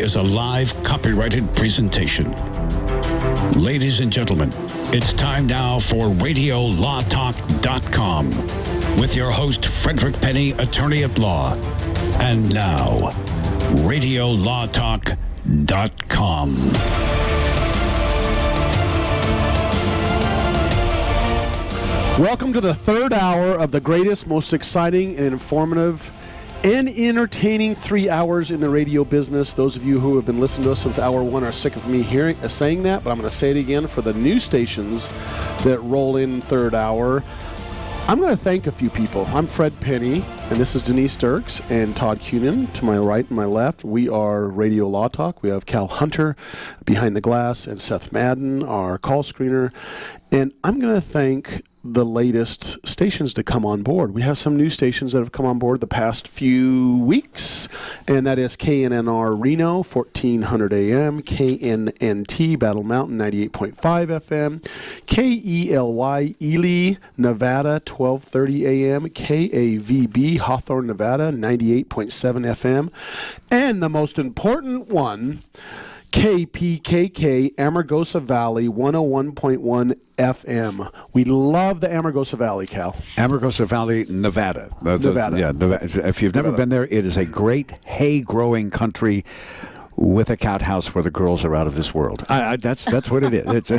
is a live, copyrighted presentation. Ladies and gentlemen, it's time now for RadioLawTalk.com with your host, Frederick Penny, attorney at law. And now, RadioLawTalk.com. Welcome to the third hour of the greatest, most exciting, and informative and entertaining 3 hours in the radio business. Those of you who have been listening to us since hour one are sick of me saying that, but I'm going to say it again for the new stations that roll in third hour. I'm going to thank a few people. I'm Fred Penny, and this is Denise Dirks and Todd Cunin to my right and my left. We are Radio Law Talk. We have Cal Hunter behind the glass and Seth Madden, our call screener. And I'm going to thank the latest stations to come on board. We have some new stations that have come on board the past few weeks, and that is KNNR Reno, 1400 AM, KNNT Battle Mountain, 98.5 FM, KELY Ely, Nevada, 1230 AM, KAVB Hawthorne, Nevada, 98.7 FM, and the most important one, KPKK Amargosa Valley 101.1 FM. We love the Amargosa Valley, Cal. Amargosa Valley, Nevada. Nevada. Yeah, Nevada. If you've never been there, it is a great hay-growing country with a outhouse where the girls are out of this world. That's what it is.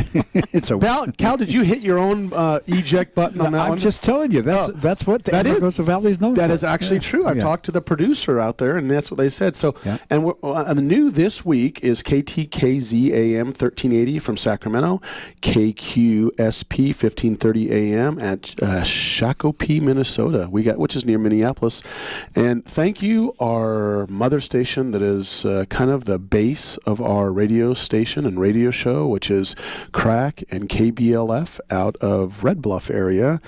It's a Cal, did you hit your own eject button on that one? I'm just telling you. That's what the Amargosa Valley is known for. That is actually true. I've talked to the producer out there, and that's what they said. So, and the new this week is KTKZ AM 1380 from Sacramento, KQSP 1530 AM at Shakopee, Minnesota. Which is near Minneapolis. And thank you, our mother station that is kind of the base of our radio station and radio show, which is Crack and KBLF out of Red Bluff area.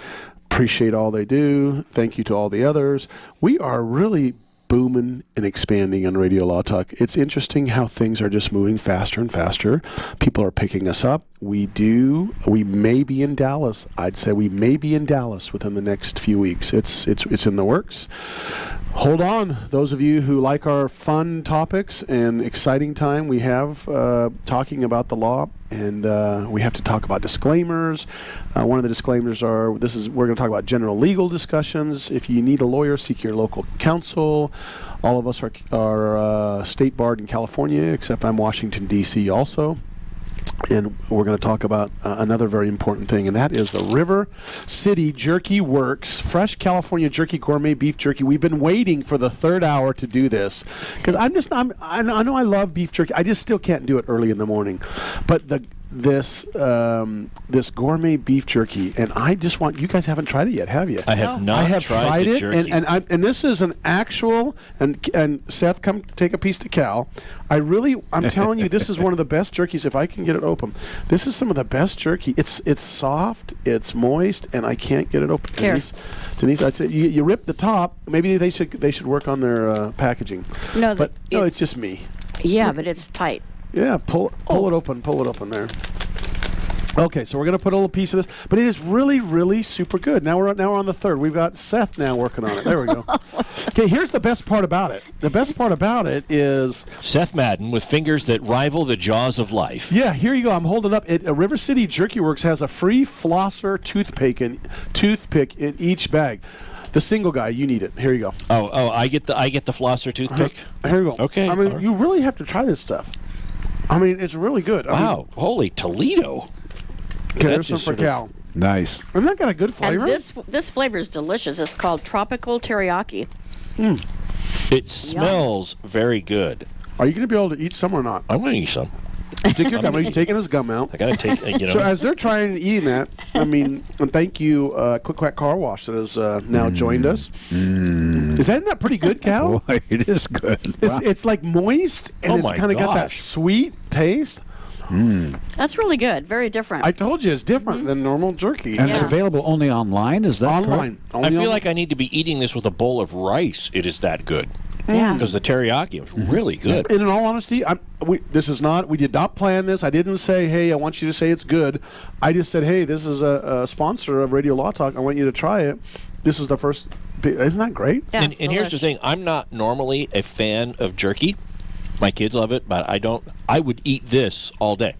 Appreciate all they do. Thank you to all the others. We are really booming and expanding on Radio Law Talk. It's interesting how things are just moving faster and faster. People are picking us up. We may be in Dallas. I'd say we may be in Dallas within the next few weeks. It's in the works. Hold on, those of you who like our fun topics and exciting time we have talking about the law, and we have to talk about disclaimers. One of the disclaimers are we're going to talk about general legal discussions. If you need a lawyer, seek your local counsel. All of us are state barred in California, except I'm Washington, D.C. also. And we're going to talk about another very important thing, and that is the River City Jerky Works Fresh California Jerky Gourmet Beef Jerky. We've been waiting for the third hour to do this because I know I love beef jerky. I just still can't do it early in the morning, but this gourmet beef jerky, and I just want you guys haven't tried it yet, have you? I have not. I have tried it, jerky. and this is an actual. And Seth, come take a piece to Cal. I'm telling you, this is one of the best jerkies. If I can get it open, this is some of the best jerky. It's soft, it's moist, and I can't get it open. Here. Denise, I'd say you rip the top. Maybe they should work on their packaging. No, it's just me. Yeah, but it's tight. Yeah, pull it open there. Okay, so we're going to put a little piece of this, but it is really, really super good. Now we're on the third. We've got Seth now working on it. There we go. Okay, here's the best part about it. The best part about it is Seth Madden with fingers that rival the jaws of life. Yeah, here you go. I'm holding up. River City Jerky Works has a free flosser toothpick in each bag. The single guy, you need it. Here you go. Oh, I get the flosser toothpick. Here you go. Okay. I mean, you really have to try this stuff. I mean, it's really good. Wow. Holy Toledo. Okay, there's some for Cal. Nice. Isn't that got a good flavor? And this flavor is delicious. It's called Tropical Teriyaki. It smells very good. Are you going to be able to eat some or not? I'm going to eat some. Take your gum. He's taking his gum out. I got to take, So as they're trying and eating that, I mean, and thank you, Quick Quack Car Wash that has now joined us. Isn't that pretty good, Cal? Boy, it is good. It's like moist, and it's kind of got that sweet taste. That's really good. Very different. I told you it's different than normal jerky. And it's available only online, is that online? I feel like I need to be eating this with a bowl of rice. It is that good. Yeah. Because the teriyaki was really good. And in all honesty, we did not plan this. I didn't say, hey, I want you to say it's good. I just said, hey, this is a sponsor of Radio Law Talk. I want you to try it. This is the first. Isn't that great? Yeah, and here's the thing. I'm not normally a fan of jerky. My kids love it, but I don't. I would eat this all day.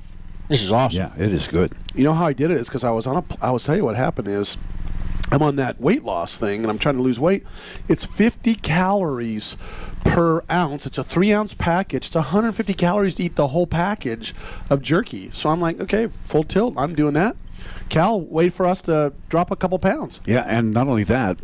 This is awesome. Yeah, it is good. You know how I did it is because I will tell you what happened is I'm on that weight loss thing and I'm trying to lose weight. It's 50 calories per ounce. It's a 3-ounce package. It's 150 calories to eat the whole package of jerky. So I'm like, okay, full tilt. I'm doing that. Cal, wait for us to drop a couple pounds. Yeah, and not only that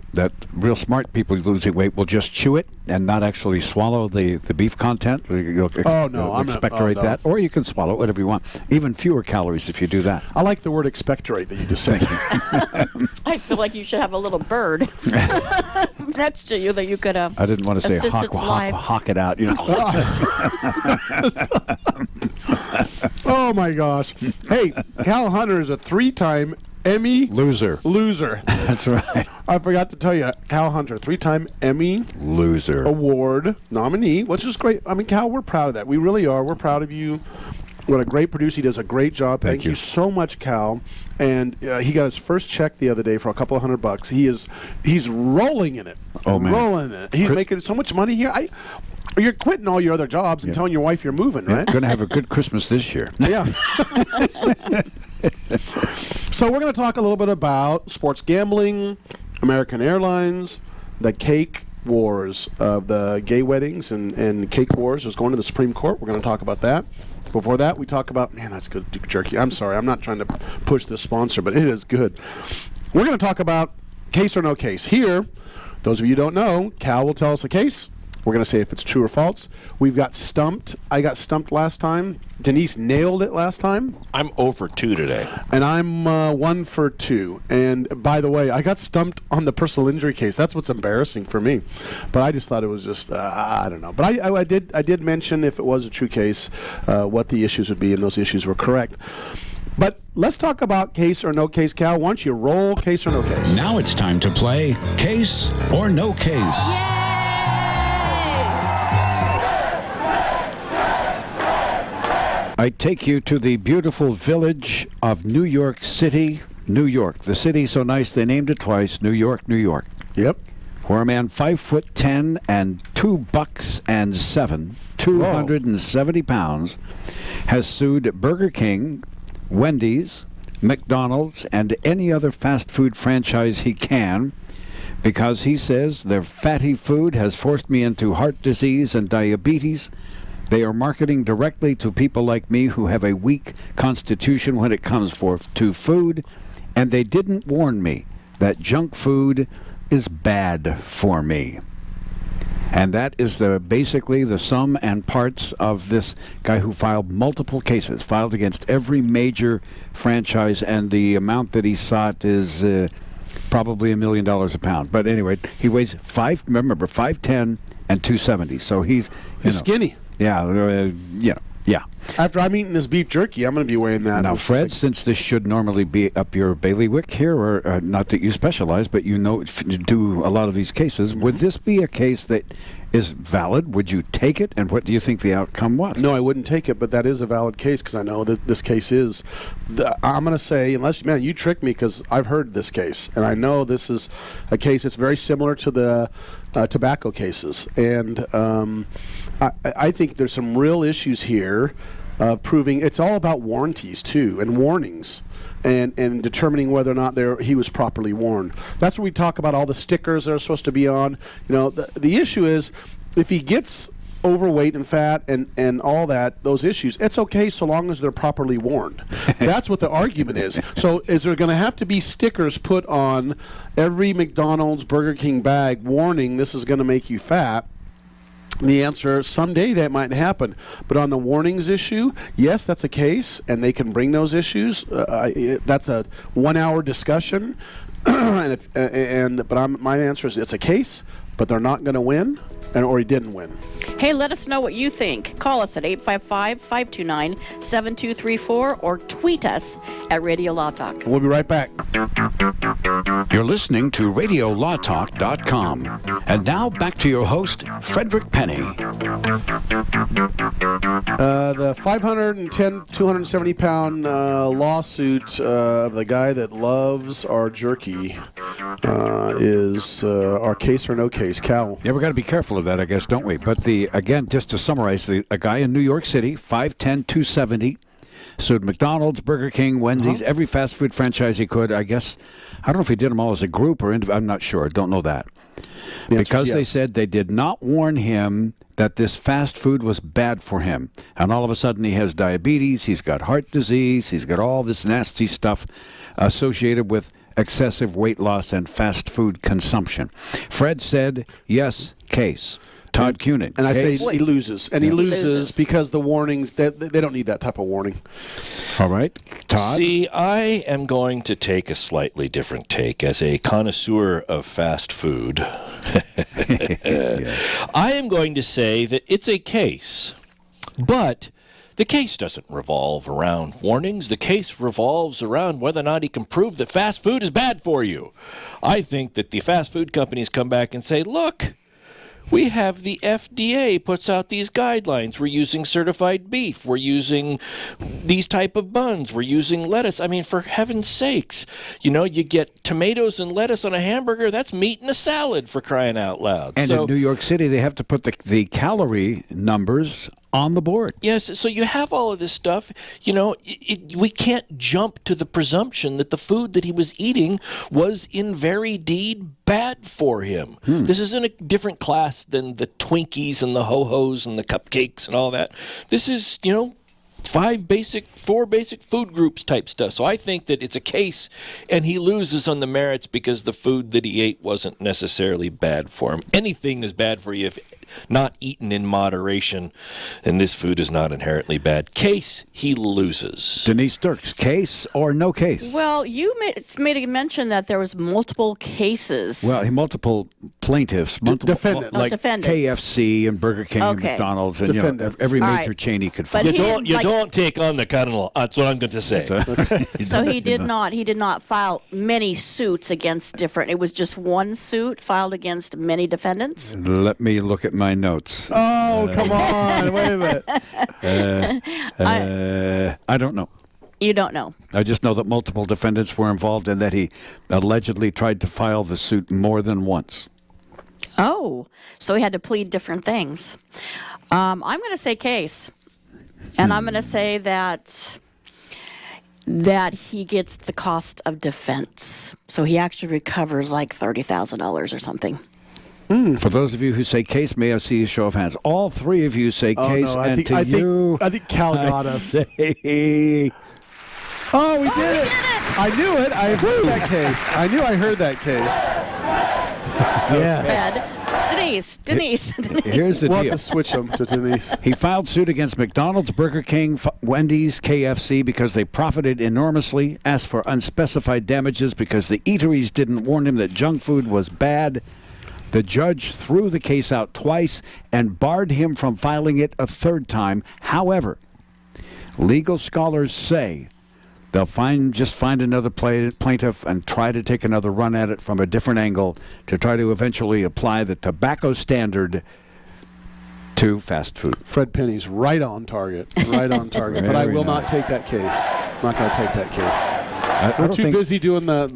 real smart people losing weight will just chew it and not actually swallow the beef content. You'll expectorate that. Or you can swallow it, whatever you want. Even fewer calories if you do that. I like the word expectorate that you just said. I feel like you should have a little bird next to you that you could I didn't want to say hawk it out, you know. Oh my gosh. Hey, Cal Hunter is a 3-time Emmy loser. That's right. I forgot to tell you, Cal Hunter, 3-time Emmy loser award nominee, which is great. I mean, Cal, we're proud of that. We really are. We're proud of you. What a great producer. He does a great job. Thank you so much, Cal. And he got his first check the other day for a couple of $100. He's rolling in it. Oh, man. Rolling in it. He's making so much money here. You're quitting all your other jobs and telling your wife you're moving, right? Going to have a good Christmas this year. Yeah. So we're going to talk a little bit about sports gambling, American Airlines, the cake wars of the gay weddings and cake wars is going to the Supreme Court. We're going to talk about that. Before that, we talk about, man, that's good jerky. I'm sorry. I'm not trying to push this sponsor, but it is good. We're going to talk about case or no case. Here, those of you who don't know, Cal will tell us a case. We're going to say if it's true or false. We've got stumped. I got stumped last time. Denise nailed it last time. I'm 0 for 2 today. And I'm 1 for 2. And by the way, I got stumped on the personal injury case. That's what's embarrassing for me. But I just thought it was just, I don't know. But I did mention if it was a true case, what the issues would be, and those issues were correct. But let's talk about case or no case. Cal, why don't you roll case or no case? Now it's time to play Case or No Case. Yay! I take you to the beautiful village of New York City, New York. The city so nice they named it twice, New York, New York. Yep. Where a man 5'10" and $2.07, 270 pounds, has sued Burger King, Wendy's, McDonald's, and any other fast food franchise he can because he says their fatty food has forced me into heart disease and diabetes. They are marketing directly to people like me who have a weak constitution when it comes to food, and they didn't warn me that junk food is bad for me. And that is basically the sum and parts of this guy who filed multiple cases, filed against every major franchise, and the amount that he sought is probably $1 million a pound. But anyway, he weighs 5'10" and 270, so he's skinny. Yeah, yeah. After I'm eating this beef jerky, I'm going to be weighing that. Now, Fred, since this should normally be up your bailiwick here, or not that you specialize, but you do a lot of these cases, would this be a case that is valid? Would you take it? And what do you think the outcome was? No, I wouldn't take it, but that is a valid case because I know that this case is. I'm going to say, man, you tricked me because I've heard this case, and I know this is a case that's very similar to the tobacco cases. And I think there's some real issues here proving it's all about warranties, too, and warnings. And determining whether or not he was properly warned. That's where we talk about all the stickers that are supposed to be on. You know, the issue is if he gets overweight and fat and all that, those issues, it's okay so long as they're properly warned. That's what the argument is. So is there going to have to be stickers put on every McDonald's, Burger King bag warning this is going to make you fat? The answer, someday that might happen. But on the warnings issue, yes, that's a case, and they can bring those issues. That's a 1-hour discussion. But my answer is it's a case, but they're not going to win, or he didn't win. Hey, let us know what you think. Call us at 855-529-7234 or tweet us at Radio Law Talk. We'll be right back. You're listening to RadioLawTalk.com. And now back to your host, Frederick Penny. The 510, 270-pound lawsuit of the guy that loves our jerky is our case or no case. Cal. Yeah, we got to be careful of that, I guess, don't we? But again, just to summarize, a guy in New York City, 5'10", 270, sued McDonald's, Burger King, Wendy's, every fast food franchise he could. I guess, I don't know if he did them all as a group or I'm not sure. Don't know that. Because they said they did not warn him that this fast food was bad for him. And all of a sudden he has diabetes, he's got heart disease, he's got all this nasty stuff associated with excessive weight loss and fast food consumption. Fred said, yes, case. Todd Kunin. And I say he loses. And he loses loses because the warnings, they don't need that type of warning. All right. Todd? See, I am going to take a slightly different take as a connoisseur of fast food. I am going to say that it's a case, but the case doesn't revolve around warnings. The case revolves around whether or not he can prove that fast food is bad for you. I think that the fast food companies come back and say, look, we have the FDA puts out these guidelines. We're using certified beef. We're using these type of buns. We're using lettuce. I mean, for heaven's sakes, you get tomatoes and lettuce on a hamburger. That's meat in a salad, for crying out loud. And in New York City, they have to put the calorie numbers on the board. Yes, so you have all of this stuff. We can't jump to the presumption that the food that he was eating was in very deed bad for him. This is in a different class than the Twinkies and the Ho-Hos and the cupcakes and all that. This is, four basic food groups type stuff. So I think that it's a case, and he loses on the merits because the food that he ate wasn't necessarily bad for him. Anything is bad for you if not eaten in moderation, and this food is not inherently bad. Case, he loses. Denise Dirks, case or no case? Well, you made a mention that there was multiple cases. Well, multiple plaintiffs, multiple defendants. like Defendants. KFC and Burger King and McDonald's and every All major right. chain he could But find. he Don't take on the Colonel. That's what I'm going to say. So he did not file many suits against different. It was just one suit filed against many defendants. Let me look at my notes. Oh, come on. Wait a minute. I don't know. You don't know. I just know that multiple defendants were involved and that he allegedly tried to file the suit more than once. Oh, so he had to plead different things. I'm going to say case, and I'm going to say that he gets the cost of defense. So he actually recovers like $30,000 or something. For those of you who say case, may I see a show of hands? All three of you say case, no, and I think Cal got us. Say, Oh, we did it! I knew it. I heard that case. I knew I heard that case. Fred. Denise. here's the We'll deal. have to switch them to Denise. He filed suit against McDonald's, Burger King, Wendy's, KFC because they profited enormously, asked for unspecified damages because the eateries didn't warn him that junk food was bad. The judge threw the case out twice and barred him from filing it a third time. However, legal scholars say they'll find another plaintiff and try to take another run at it from a different angle to try to eventually apply the tobacco standard to fast food. Fred Penny's right on target. Right on target. But I will not take that case. I'm not going to take that case. We're too busy doing the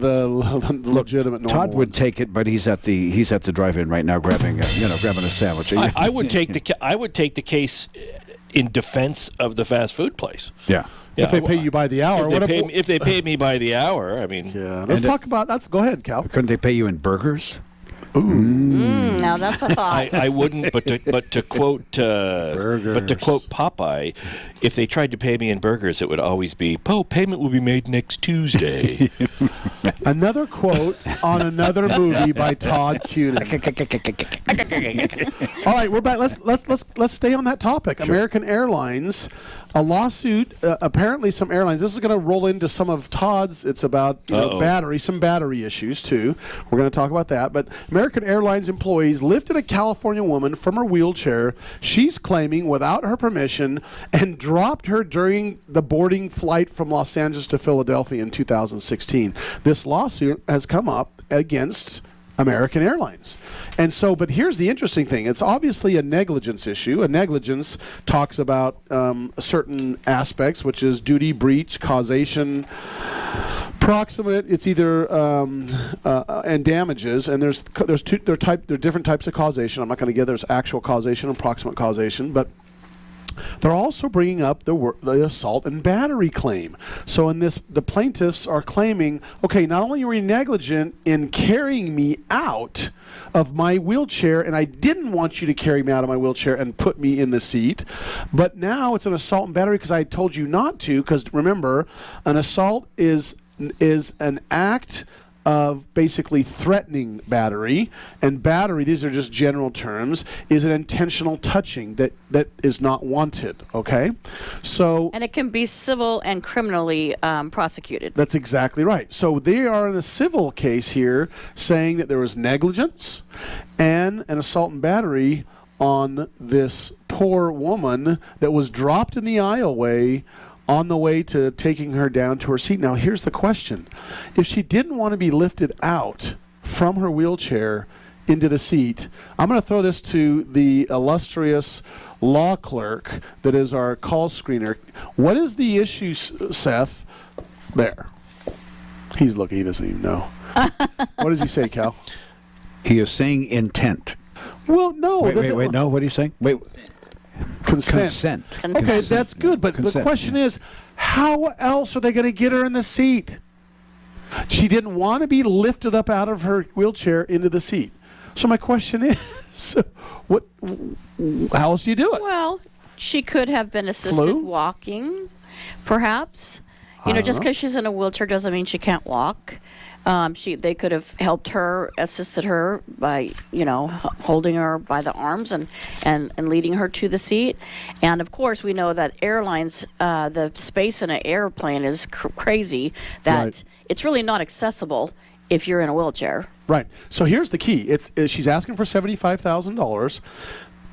legitimate normal Todd would one. take it, but he's at the drive-in right now grabbing a sandwich. I would take the case in defense of the fast food place. Yeah. If they pay you by the hour. If they pay me by the hour, I mean. Yeah. Let's talk about that. Go ahead, Cal. Couldn't they pay you in burgers? Now that's a thought. I wouldn't, but to quote Popeye, if they tried to pay me in burgers, it would always be, payment will be made next Tuesday. Another quote on another movie by Todd Kunin. All right, we're back. Let's stay on that topic. Sure. American Airlines, a lawsuit. Apparently, some airlines. This is going to roll into some of Todd's. It's about some battery issues too. We're going to talk about that. But American Airlines employees lifted a California woman from her wheelchair. She's claiming without her permission, and dropped her during the boarding flight from Los Angeles to Philadelphia in 2016. This lawsuit has come up against American Airlines. And so, but here's the interesting thing. It's obviously a negligence issue. A negligence talks about certain aspects, which is duty, breach, causation, Proximate, it's either and damages, and there's different types of causation. I'm not going to get there's actual causation and proximate causation, but they're also bringing up the assault and battery claim. So in this, the plaintiffs are claiming, okay, not only were you negligent in carrying me out of my wheelchair, and I didn't want you to carry me out of my wheelchair and put me in the seat, but now it's an assault and battery because I told you not to, because remember, an assault is an act of basically threatening battery, and battery, these are just general terms, is an intentional touching that is not wanted, okay? So, and it can be civil and criminally prosecuted. That's exactly right. So they are in a civil case here saying that there was negligence and an assault and battery on this poor woman that was dropped in the aisleway on the way to taking her down to her seat. Now, here's the question. If she didn't want to be lifted out from her wheelchair into the seat, I'm going to throw this to the illustrious law clerk that is our call screener. What is the issue, Seth? There. He's looking. He doesn't even know. What does he say, Cal? He is saying intent. Well, no. Wait, no. What are you saying? Wait. Consent. Okay, that's good, but the question is, how else are they going to get her in the seat? She didn't want to be lifted up out of her wheelchair into the seat. So my question is, how else do you do it? Well, she could have been assisted walking, perhaps. Just because she's in a wheelchair doesn't mean she can't walk. They could have helped her, assisted her by, holding her by the arms and leading her to the seat. And of course, we know that airlines, the space in an airplane is crazy, that it's really not accessible if you're in a wheelchair. Right. So here's the key. She's asking for $75,000.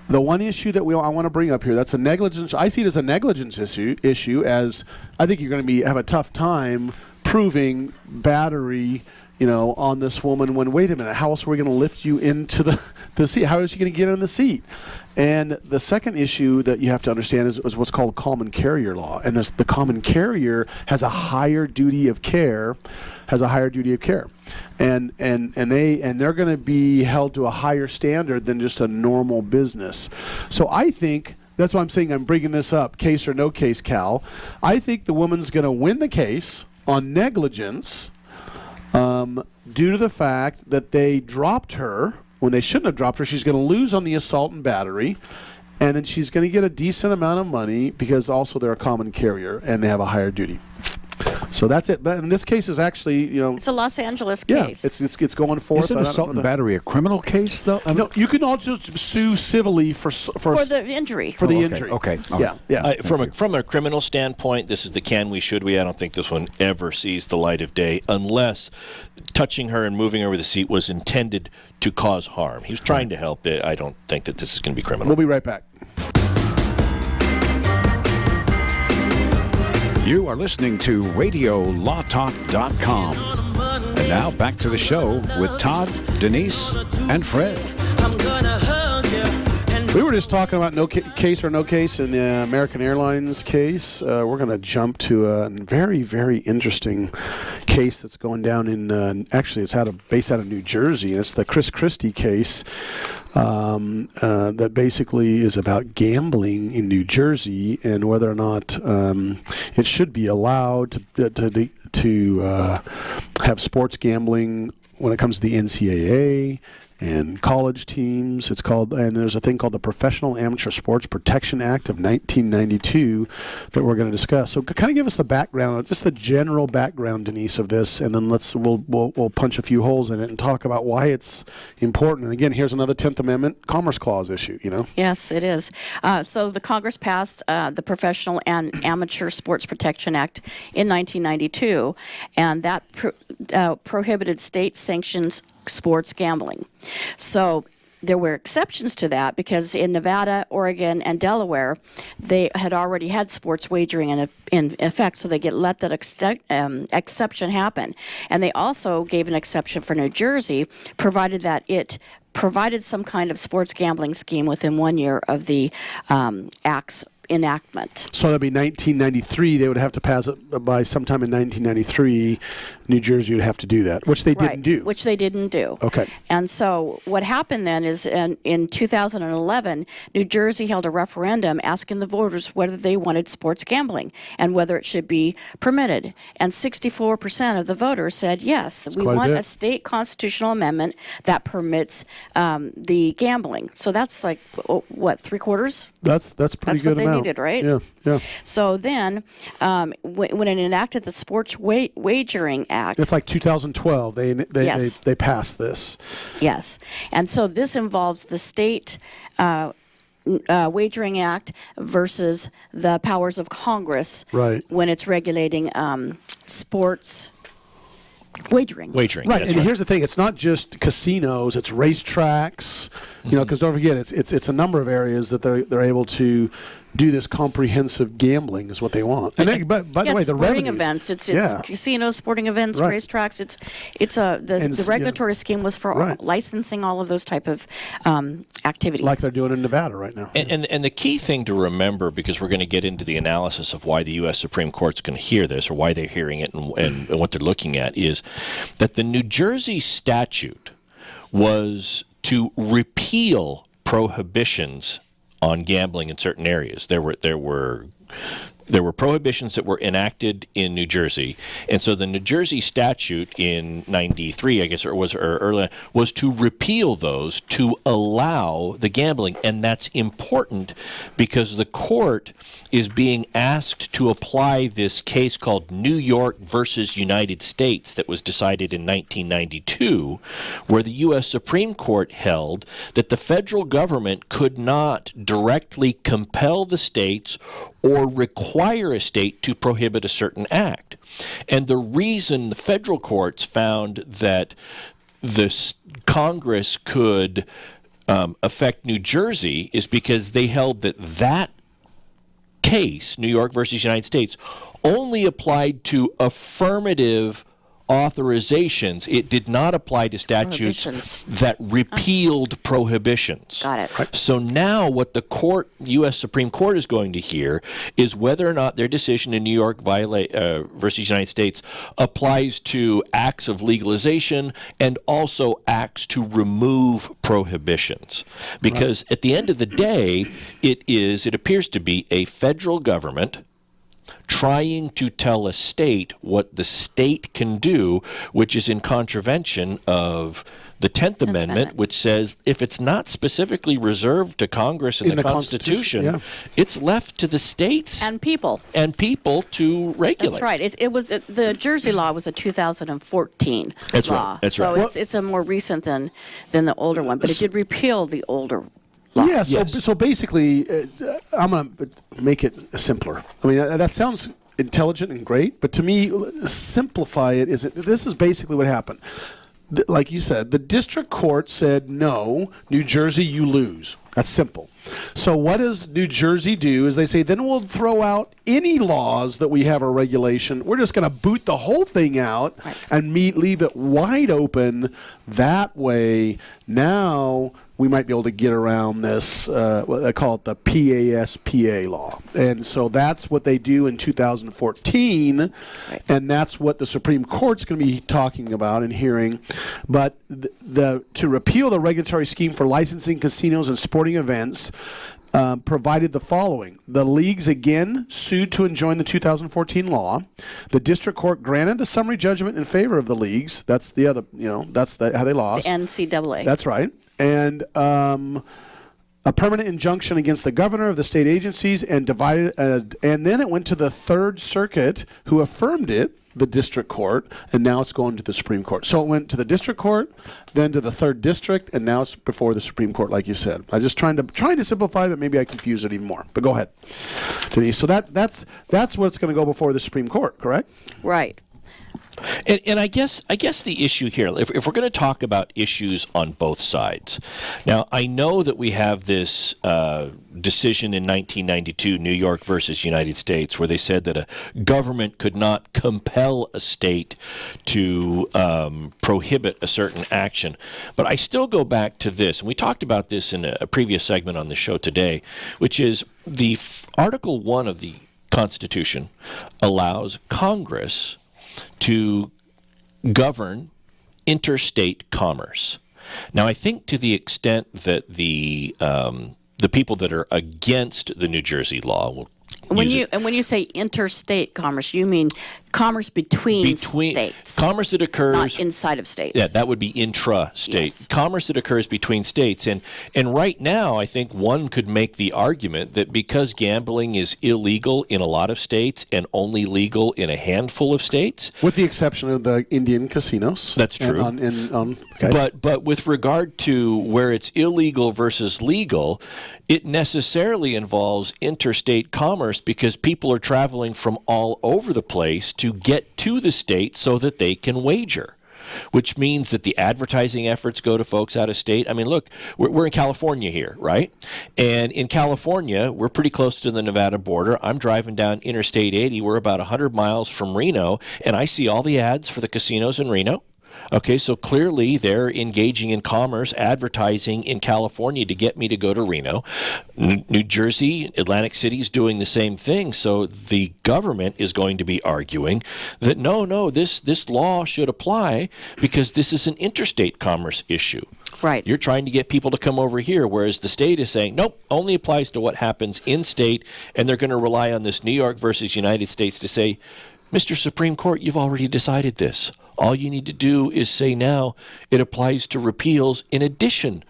The one issue that I want to bring up here, that's a negligence. I see it as a negligence issue, as I think you're going to have a tough time proving battery, on this woman when, wait a minute, how else are we going to lift you into the seat? How is she going to get in the seat? And the second issue that you have to understand is what's called common carrier law. And the common carrier has a higher duty of care, And they're going to be held to a higher standard than just a normal business. So I think that's why I'm saying I'm bringing this up, case or no case, Cal. I think the woman's going to win the case on negligence due to the fact that they dropped her when they shouldn't have dropped her. She's going to lose on the assault and battery, and then she's going to get a decent amount of money because also they're a common carrier and they have a higher duty. So that's it. But in this case is actually, it's a Los Angeles case. Yeah, it's going forth. Isn't assault and battery a criminal case, though? No, you can also sue civilly for the injury. For the injury. Okay. Yeah. From a criminal standpoint, this is the can we, should we. I don't think this one ever sees the light of day unless touching her and moving her with the seat was intended to cause harm. He was trying to help it. I don't think that this is going to be criminal. We'll be right back. You are listening to RadioLawTalk.com. And now back to the show with Todd, Denise, and Fred. We were just talking about no case or no case in the American Airlines case. We're going to jump to a very, very interesting case that's going down in, actually it's based out of New Jersey. It's the Chris Christie case that basically is about gambling in New Jersey and whether or not it should be allowed to have sports gambling when it comes to the NCAA and college teams. And there's a thing called the Professional Amateur Sports Protection Act of 1992 that we're going to discuss. So kind of give us the background, just the general background, Denise, of this, and then we'll punch a few holes in it and talk about why it's important. And again, here's another 10th Amendment Commerce Clause issue, Yes, it is. So the Congress passed the Professional and Amateur Sports Protection Act in 1992, and that prohibited state-sanctioned sports gambling. So there were exceptions to that because in Nevada, Oregon, and Delaware, they had already had sports wagering in effect, so they let that exception happen. And they also gave an exception for New Jersey, provided that it provided some kind of sports gambling scheme within 1 year of the act's enactment. So that'd be 1993. They would have to pass it by sometime in 1993. New Jersey would have to do that, which they didn't do. Which they didn't do. Okay. And so what happened then is in 2011, New Jersey held a referendum asking the voters whether they wanted sports gambling and whether it should be permitted. And 64% of the voters said yes, we want a state constitutional amendment that permits the gambling. So that's like, what, 3/4? That's pretty That's good what they amount. needed, right? Yeah. So then, when it enacted the Sports Wagering Act, It's like 2012. Yes. They passed this. yes, and so this involves the state Wagering Act versus the powers of Congress, Right. when it's regulating sports wagering. Right, and here's the thing: it's not just casinos; it's racetracks. You know, because don't forget, it's a number of areas that they're able to do this comprehensive gambling is what they want. And then, but by the way, the sporting revenues, events, it's casinos, sporting events, Right. racetracks. The regulatory scheme was for licensing all of those type of activities, like they're doing in Nevada right now. And the key thing to remember, because we're going to get into the analysis of why the U.S. Supreme Court's going to hear this, or why they're hearing it, and what they're looking at, is that the New Jersey statute was to repeal prohibitions on gambling in certain areas. There were prohibitions that were enacted in New Jersey, and so the New Jersey statute in '93, I guess, or earlier, was to repeal those to allow the gambling, and that's important because the court is being asked to apply this case called New York versus United States that was decided in 1992, where the U.S. Supreme Court held that the federal government could not directly compel the states or require a state to prohibit a certain act. And the reason the federal courts found that this Congress could affect New Jersey is because they held that case, New York versus United States, only applied to affirmative authorizations. It did not apply to statutes that repealed prohibitions. Got it. Right. So now what the U.S. Supreme Court is going to hear is whether or not their decision in New York versus United States applies to acts of legalization and also acts to remove prohibitions. Because at the end of the day, it appears to be a federal government trying to tell a state what the state can do, which is in contravention of the 10th Amendment, which says if it's not specifically reserved to Congress in the Constitution, it's left to the states and people to regulate. That's right. The Jersey law was a 2014 law. That's so right. it's a more recent than the older one, but it did repeal the older law. Yeah, so basically, I'm going to make it simpler. I mean, that sounds intelligent and great, but to me, simplify it. This is basically what happened. Like you said, the district court said, no, New Jersey, you lose. That's simple. So what does New Jersey do is they say, then we'll throw out any laws that we have or regulation. We're just going to boot the whole thing out and leave it wide open. That way, now we might be able to get around this, what they call it the PASPA law. And so that's what they do in 2014, and that's what the Supreme Court's going to be talking about and hearing. But to repeal the regulatory scheme for licensing casinos and sporting events provided the following. The leagues again sued to enjoin the 2014 law. The district court granted the summary judgment in favor of the leagues. That's the other, that's how they lost. The NCAA. That's right. And a permanent injunction against the governor of the state agencies, and divided. And then it went to the Third Circuit, who affirmed it, the district court, and now it's going to the Supreme Court. So it went to the district court, then to the Third District, and now it's before the Supreme Court, like you said. I'm just trying to simplify, but maybe I confuse it even more. But go ahead, Denise. So that's what's going to go before the Supreme Court, correct? Right. And I guess the issue here, if we're going to talk about issues on both sides, now I know that we have this decision in 1992, New York versus United States, where they said that a government could not compel a state to prohibit a certain action. But I still go back to this, and we talked about this in a previous segment on the show today, which is Article 1 of the Constitution allows Congress to govern interstate commerce. Now, I think to the extent that the people that are against the New Jersey law will when you say interstate commerce, you mean commerce between states. Commerce that occurs not inside of states. Yeah, that would be intra-state. Yes. Commerce that occurs between states. And right now, I think one could make the argument that because gambling is illegal in a lot of states and only legal in a handful of states. With the exception of the Indian casinos. That's true. Okay. But with regard to where it's illegal versus legal, it necessarily involves interstate commerce because people are traveling from all over the place to get to the state so that they can wager, which means that the advertising efforts go to folks out of state. I mean, look, we're in California here, right? And in California, we're pretty close to the Nevada border. I'm driving down Interstate 80. We're about 100 miles from Reno, and I see all the ads for the casinos in Reno. Okay, so clearly they're engaging in commerce, advertising in California to get me to go to Reno. New Jersey, Atlantic City is doing the same thing. So the government is going to be arguing that no, this law should apply because this is an interstate commerce issue. Right. You're trying to get people to come over here, whereas the state is saying, nope, only applies to what happens in state, and they're going to rely on this New York versus United States to say, Mr. Supreme Court, you've already decided this. All you need to do is say now it applies to repeals in addition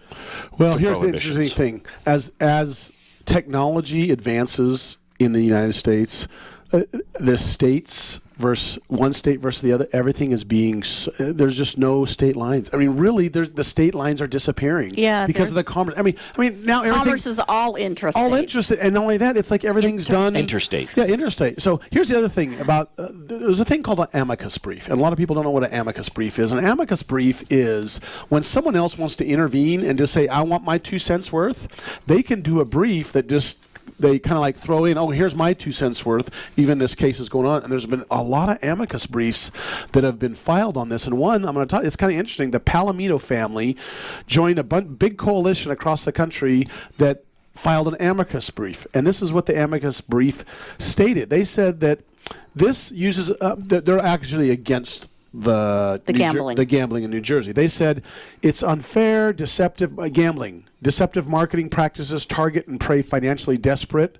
Well, to here's the prohibitions. interesting thing. As technology advances in the United States, the states versus one state versus the other, everything is being, there's just no state lines. I mean, really, the state lines are disappearing. Yeah, because of the commerce. I mean, now everything. Commerce is all intrastate. All interested, and not only that, it's like everything's done Interstate. Yeah, interstate. So here's the other thing about there's a thing called an amicus brief, and a lot of people don't know what an amicus brief is. An amicus brief is when someone else wants to intervene and just say, "I want my 2 cents worth." They can do a brief that just they kind of like throw in, "Oh, here's my 2 cents worth." Even this case is going on, and there's been a lot of amicus briefs that have been filed on this. And one, I'm going to talk. It's kind of interesting. The Palomino family joined a big coalition across the country that filed an amicus brief, and this is what the amicus brief stated. They said that this uses that they're actually against the gambling in New Jersey. They said it's unfair, deceptive gambling, deceptive marketing practices target and prey financially desperate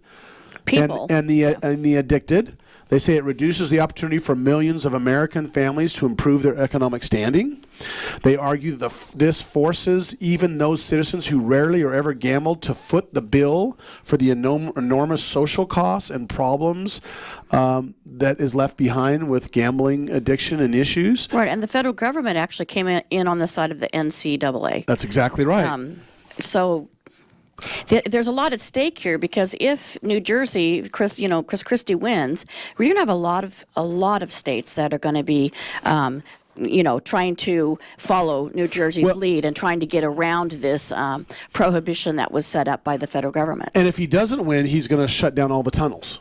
people and the addicted. They say it reduces the opportunity for millions of American families to improve their economic standing. They argue that this forces even those citizens who rarely or ever gambled to foot the bill for the enormous social costs and problems that is left behind with gambling addiction and issues. Right, and the federal government actually came in on the side of the NCAA. That's exactly right. So there's a lot at stake here because if New Jersey, Chris Christie wins, we're going to have a lot of states that are going to be trying to follow New Jersey's lead and trying to get around this prohibition that was set up by the federal government. And if he doesn't win, he's going to shut down all the tunnels.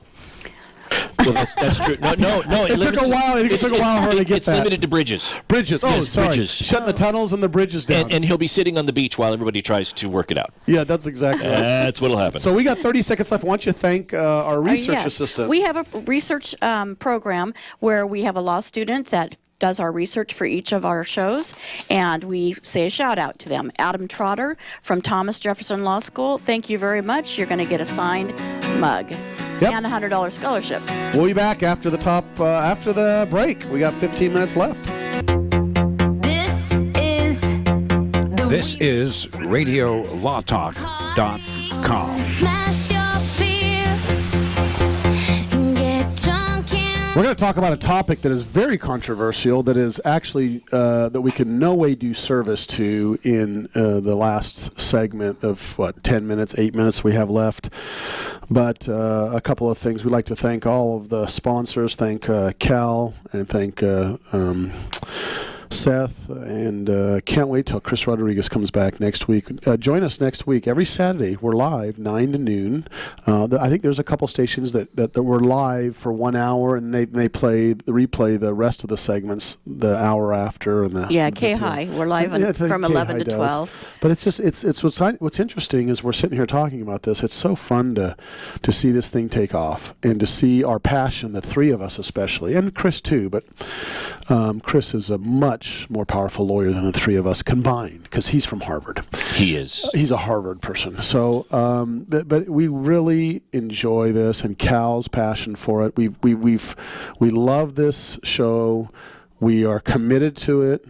Well, that's true. No. It took a while. It took a while for him to get It's that. limited to bridges. Bridges. Oh, Yes, sorry. bridges. Shutting the tunnels and the bridges down. And he'll be sitting on the beach while everybody tries to work it out. Yeah, that's exactly right. That's what'll happen. So we got 30 seconds left. Why don't you thank our research Yes. assistant? We have a research program where we have a law student that does our research for each of our shows, and we say a shout out to them. Adam Trotter from Thomas Jefferson Law School, thank you very much. You're going to get a signed mug and a $100 scholarship. We'll be back after the break. We got 15 minutes left. This is RadioLawTalk.com. We're going to talk about a topic that is very controversial, that is actually that we can no way do service to in the last segment of 10 minutes, 8 minutes we have left. But a couple of things. We'd like to thank all of the sponsors. Thank Cal and thank Seth, and can't wait till Chris Rodriguez comes back next week. Join us next week. Every Saturday, we're live, 9 to noon. I think there's a couple stations that were live for 1 hour, and they replay the rest of the segments the hour after. And K-High. We're live from 11 to 12. But it's what's interesting is we're sitting here talking about this. It's so fun to see this thing take off and to see our passion, the three of us especially, and Chris too. But Chris is a much more powerful lawyer than the three of us combined because he's from Harvard. He is. He's a Harvard person. So, but we really enjoy this, and Cal's passion for it. We love this show. We are committed to it.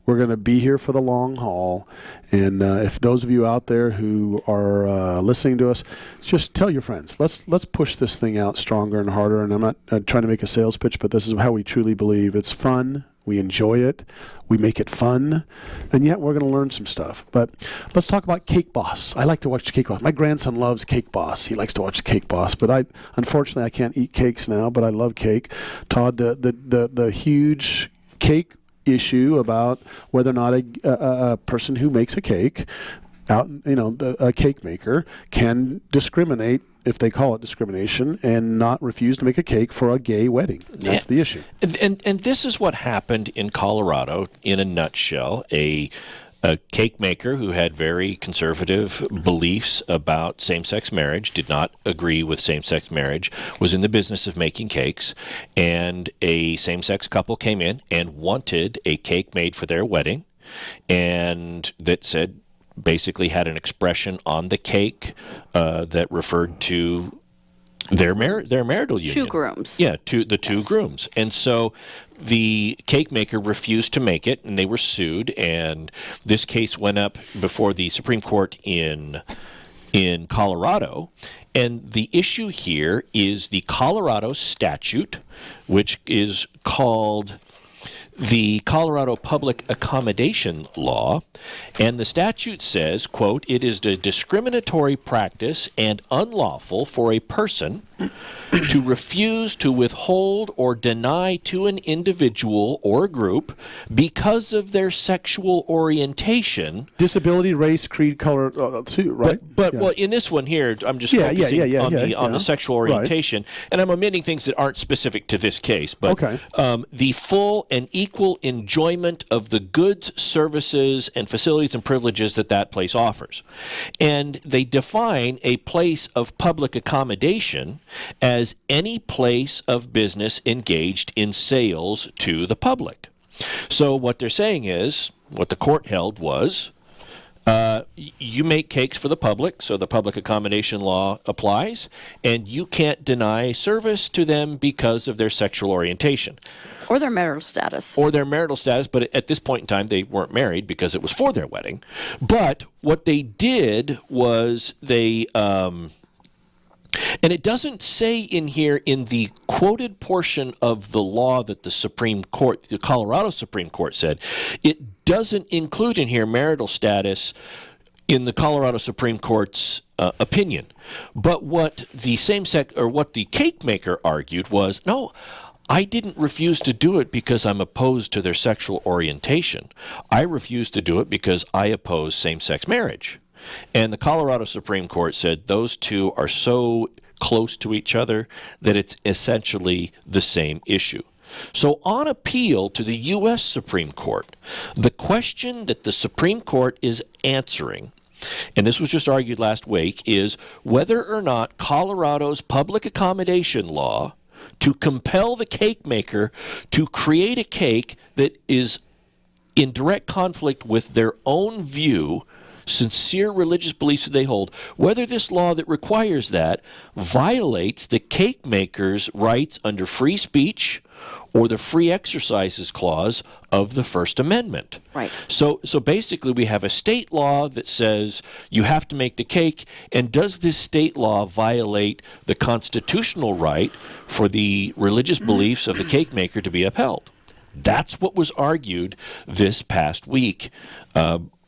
We're going to be here for the long haul. And if those of you out there who are listening to us, just tell your friends. Let's push this thing out stronger and harder. And I'm not trying to make a sales pitch, but this is how we truly believe. It's fun. We enjoy it. We make it fun. And yet we're going to learn some stuff. But let's talk about Cake Boss. I like to watch Cake Boss. My grandson loves Cake Boss. He likes to watch Cake Boss. But unfortunately, I can't eat cakes now, but I love cake. Todd, the huge cake issue about whether or not a person who makes a cake a cake maker can discriminate, if they call it discrimination, and not refuse to make a cake for a gay wedding. That's the issue. And this is what happened in Colorado in a nutshell. A cake maker who had very conservative beliefs about same-sex marriage, did not agree with same-sex marriage, was in the business of making cakes, and a same-sex couple came in and wanted a cake made for their wedding, and that said, basically had an expression on the cake that referred to their marital union. Two grooms. Yeah, the two grooms. And so the cake maker refused to make it, and they were sued. And this case went up before the Supreme Court in Colorado. And the issue here is the Colorado statute, which is called the Colorado Public Accommodation Law, and the statute says, quote, "It is a discriminatory practice and unlawful for a person to refuse to withhold or deny to an individual or group because of their sexual orientation." Disability, race, creed, color, too, right? But well, in this one here, I'm just focusing on the sexual orientation, and I'm omitting things that aren't specific to this case. But the full and equal enjoyment of the goods, services, and facilities and privileges that place offers. And they define a place of public accommodation as any place of business engaged in sales to the public. So what they're saying is, what the court held was, you make cakes for the public, so the public accommodation law applies, and you can't deny service to them because of their sexual orientation. Or their marital status. But at this point in time, they weren't married because it was for their wedding. But what they did was they... and it doesn't say in here in the quoted portion of the law that the Colorado Supreme Court said, it doesn't include in here marital status in the Colorado Supreme Court's opinion. But what what the cake maker argued was, no, I didn't refuse to do it because I'm opposed to their sexual orientation. I refused to do it because I oppose same-sex marriage. And the Colorado Supreme Court said those two are so close to each other that it's essentially the same issue. So on appeal to the U.S. Supreme Court, the question that the Supreme Court is answering, and this was just argued last week, is whether or not Colorado's public accommodation law to compel the cake maker to create a cake that is in direct conflict with their own view, sincere religious beliefs that they hold, whether this law that requires that violates the cake maker's rights under free speech or the free exercises clause of the First Amendment. Right. So basically we have a state law that says you have to make the cake, and does this state law violate the constitutional right for the religious beliefs of the cake maker to be upheld? That's what was argued this past week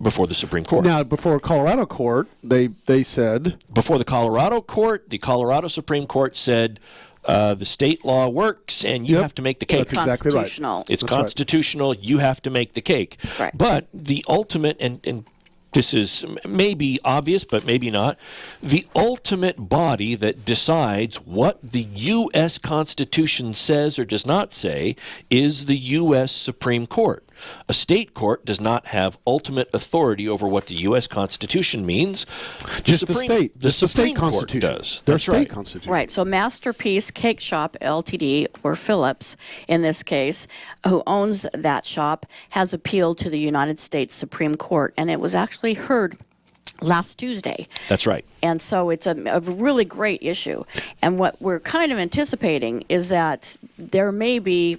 before the Supreme Court. Now, before Colorado court, they said... Before the Colorado court, the Colorado Supreme Court said the state law works, and you have to make the cake. It's constitutional. Right. It's constitutional. You have to make the cake. Right. But the ultimate, and this is maybe obvious, but maybe not, the ultimate body that decides what the U.S. Constitution says or does not say is the U.S. Supreme Court. A state court does not have ultimate authority over what the U.S. Constitution means. Just the state. The Just the Supreme state Court Constitution. does. Their That's state right. Constitution. Right. So Masterpiece Cake Shop Ltd., or Phillips in this case, who owns that shop, has appealed to the United States Supreme Court, and it was actually heard last Tuesday. That's right. And so it's a really great issue. And what we're kind of anticipating is that there may be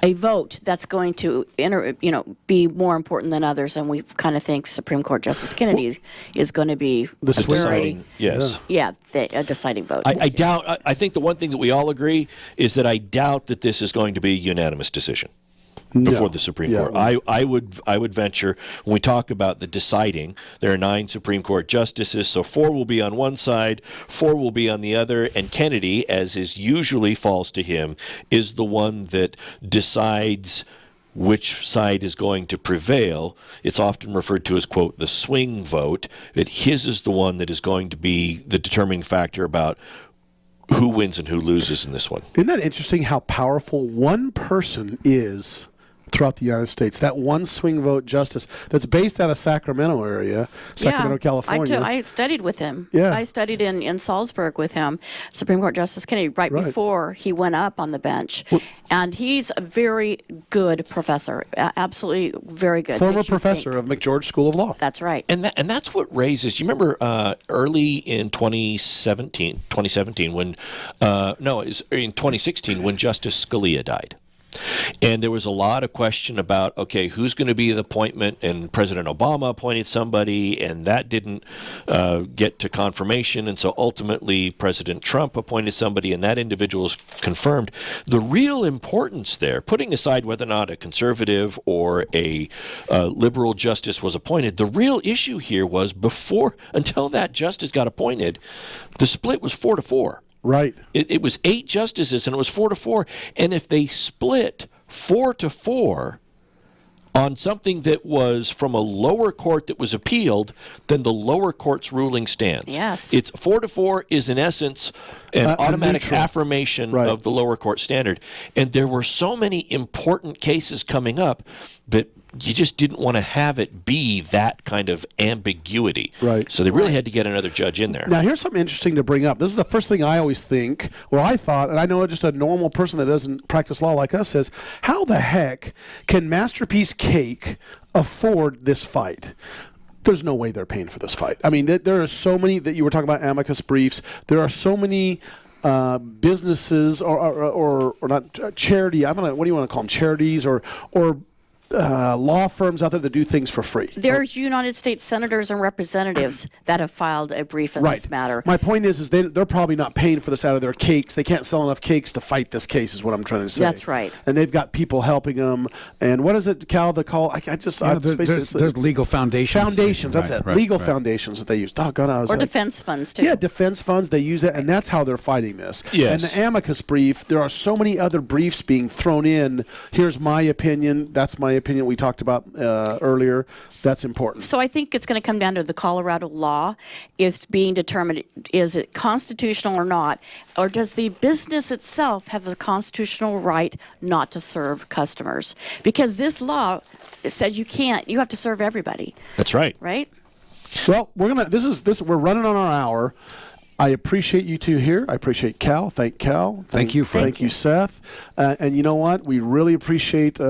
a vote that's going to be more important than others, and we kind of think Supreme Court Justice Kennedy is going to be The a Deciding, yes. a deciding vote. I doubt. I think the one thing that we all agree is that I doubt that this is going to be a unanimous decision before the Supreme Court. I would venture, when we talk about the deciding, there are 9 Supreme Court justices, so 4 will be on one side, 4 will be on the other, and Kennedy, as is usually falls to him, is the one that decides which side is going to prevail. It's often referred to as, quote, the swing vote, that his is the one that is going to be the determining factor about who wins and who loses in this one. Isn't that interesting how powerful one person is throughout the United States? That one swing vote justice that's based out of Sacramento area, Sacramento, California. I studied with him. Yeah. I studied in Salzburg with him, Supreme Court Justice Kennedy, right before he went up on the bench. And he's a very good professor, absolutely very good. Former professor of McGeorge School of Law. That's right. And that's what raises. You remember early in 2017 when it was in 2016 when Justice Scalia died. And there was a lot of question about, okay, who's going to be the appointment? And President Obama appointed somebody, and that didn't get to confirmation. And so ultimately, President Trump appointed somebody, and that individual was confirmed. The real importance there, putting aside whether or not a conservative or a liberal justice was appointed, the real issue here was until that justice got appointed, the split was 4-4. Right. It was 8 justices, and it was 4-4. And if they split 4-4 on something that was from a lower court that was appealed, then the lower court's ruling stands. Yes. It's 4-4 is in essence an automatic neutral affirmation of the lower court standard. And there were so many important cases coming up that you just didn't want to have it be that kind of ambiguity. Right. So they really had to get another judge in there. Now, here's something interesting to bring up. This is the first thing I always think, or I thought, and I know just a normal person that doesn't practice law like us says, how the heck can Masterpiece Cake afford this fight? There's no way they're paying for this fight. I mean, there are so many that you were talking about amicus briefs. There are so many businesses or not charity. What do you want to call them? Charities or law firms out there that do things for free. There's United States senators and representatives that have filed a brief in this matter. My point is they're probably not paying for this out of their cakes. They can't sell enough cakes to fight this case is what I'm trying to say. That's right. And they've got people helping them. And what is it, Cal, the call? There's legal foundations. Foundations, that's it. Legal foundations that they use. Or defense funds, too. Yeah, defense funds. They use it, and that's how they're fighting this. Yes. And the amicus brief, there are so many other briefs being thrown in. Here's my opinion. That's my opinion we talked about earlier. That's important. So I think it's going to come down to the Colorado law. It's being determined, is it constitutional or not? Or does the business itself have the constitutional right not to serve customers? Because this law says you have to serve everybody. That's right. Right? Well, we're running on our hour. I appreciate you two here. I appreciate Cal. Thank Cal. Thank you, Fred. Thank you, Seth. And you know what? We really appreciate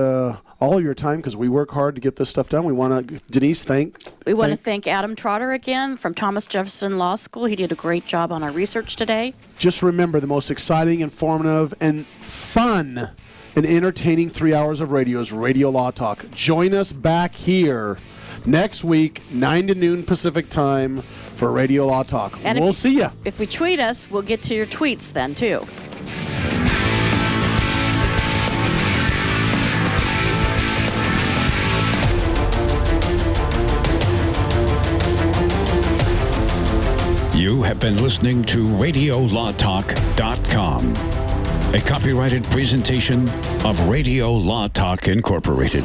all of your time because we work hard to get this stuff done. We want to, Denise, We want to thank Adam Trotter again from Thomas Jefferson Law School. He did a great job on our research today. Just remember, the most exciting, informative, and fun and entertaining 3 hours of radio is Radio Law Talk. Join us back here next week, 9 to noon Pacific time for Radio Law Talk. And we'll see you. If we tweet us, we'll get to your tweets then, too. You have been listening to RadioLawTalk.com, a copyrighted presentation of Radio Law Talk Incorporated.